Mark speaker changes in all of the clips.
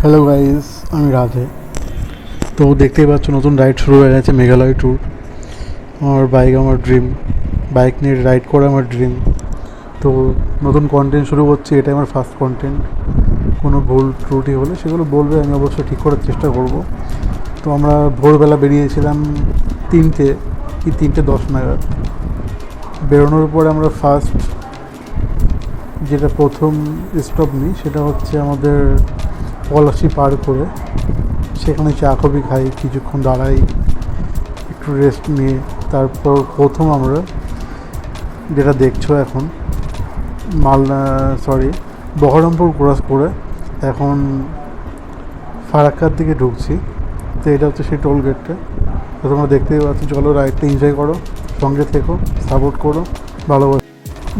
Speaker 1: Hello guys, আমি রাধে। তো দেখতেই পাচ্ছ নতুন রাইড শুরু হয়ে গেছে, মেঘালয় ট্যুর। আমার বাইক আমার ড্রিম, বাইক নিয়ে রাইড করা আমার ড্রিম। তো নতুন কন্টেন্ট শুরু করছি, এটাই আমার ফার্স্ট কন্টেন্ট। কোনো ভুল ত্রুটি হলে সেগুলো বলবে, আমি অবশ্যই ঠিক করার চেষ্টা করব। তো আমরা ভোরবেলা বেরিয়েছিলাম 3:10 নাগাদ। বেরোনোর পরে আমরা ফার্স্ট যেটা প্রথম স্টপ নিই সেটা হচ্ছে আমাদের পলাশি পার করে সেখানে চা কফি খাই, কিছুক্ষণ দাঁড়াই, একটু রেস্ট নিয়ে তারপর প্রথম আমরা যেটা দেখছো এখন বহরমপুর ক্রস করে এখন ফারাক্কার দিকে ঢুকছি। তো এটা হচ্ছে সেই টোল গেটটা। তো তোমরা দেখতেই পাচ্ছ, চলো রাইডটা এনজয় করো, সঙ্গে থেকো, সাপোর্ট করো, ভালোবাসো।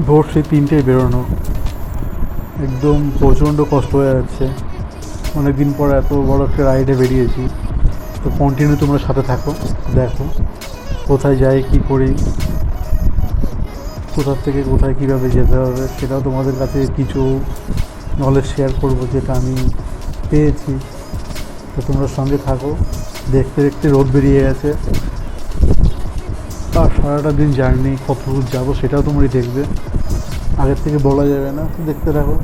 Speaker 1: ভোর সেই 3টেই বেরোনো, একদম প্রচণ্ড কষ্ট হয়ে যাচ্ছে। অনেকদিন পর এত বড় একটা রাইডে বেরিয়েছি। তো কন্টিনিউ তোমরা সাথে থাকো, দেখো কোথায় যাই, কী করি, কোথার থেকে কোথায় কীভাবে যেতে হবে, সেটাও তোমাদের কাছে কিছু নলেজ শেয়ার করব যেটা আমি পেয়েছি। তো তোমরা সঙ্গে থাকো। দেখতে দেখতে রোদ বেরিয়ে গেছে, আর সারাটা দিন জার্নি, কত দূর যাবো সেটাও তোমরাই দেখবে, আগের থেকে বলা যাবে না। তো দেখতে থাকো।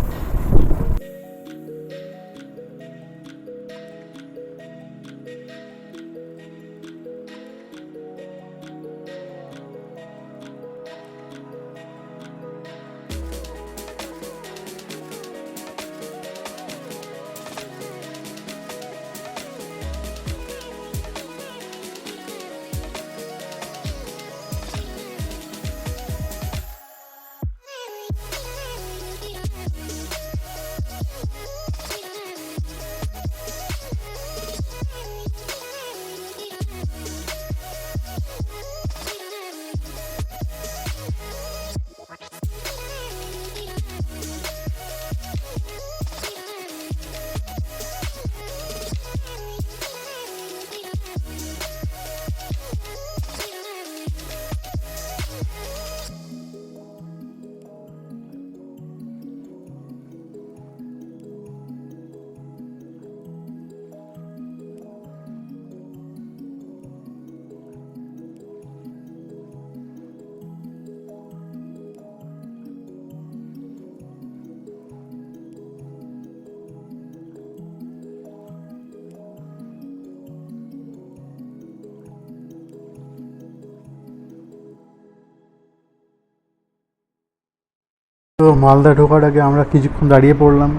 Speaker 1: তো মালদা ঢোকার আগে আমরা কিছুক্ষণ দাঁড়িয়ে পড়লাম,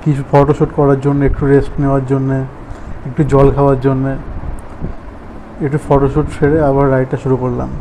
Speaker 1: কিছু ফটোশ্যুট করার জন্য, একটু রেস্ট নেওয়ার জন্যে, একটু জল খাওয়ার জন্যে, একটু ফটোশ্যুট সেরে আবার রাইডটা শুরু করলাম।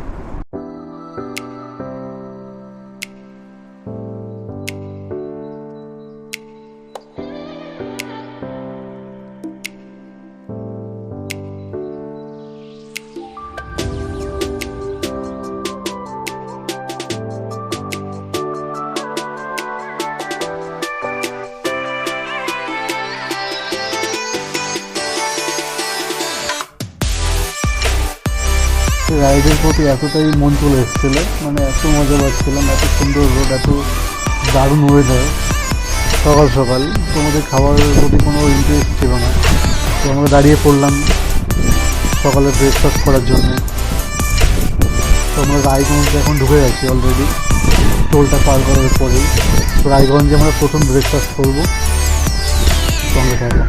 Speaker 1: রাইডের প্রতি এতটাই মন চলে এসেছিলো, মানে এত মজা পাচ্ছিলাম, এত সুন্দর রোড, এত দারুণ ওয়েদার। সকাল সকাল তোমাদের খাবারের প্রতি কোনো ইন্টারেস্ট ছিল না। তো আমরা দাঁড়িয়ে পড়লাম সকালে ব্রেকফাস্ট করার জন্য। তো আমরা রায়গঞ্জে এখন ঢুকে গেছি অলরেডি, টোলটা পার করার পরেই। তো রায়গঞ্জে আমরা প্রথম ব্রেকফাস্ট করবো, সঙ্গে থাকবো।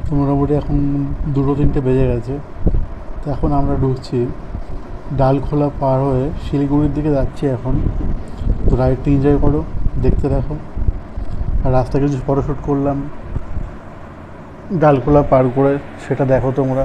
Speaker 1: তো মোটামুটি এখন 2-3টে বেজে গেছে। তো এখন আমরা ঢুকছি ডালখোলা পার হয়ে শিলিগুড়ির দিকে যাচ্ছি এখন। তো রাইডটি এনজয় করো, দেখতে দেখো। আর রাস্তায় কিছু ফটোশ্যুট করলাম ডালখোলা পার করে, সেটা দেখো তোমরা।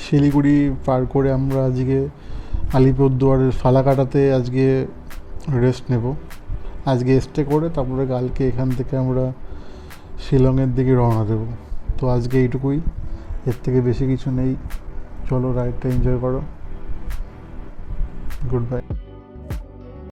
Speaker 1: শিলিগুড়ি পার করে আমরা আজকে আলিপুরদুয়ারের ফালাকাটাতে আজকে রেস্ট নেব। আজকে স্টে করে তারপরে কালকে এখান থেকে আমরা শিলংয়ের দিকে রওনা দেব। তো আজকে এইটুকুই, এর থেকে বেশি কিছু নেই। চলো রাইডটা এনজয় করো। Good bye.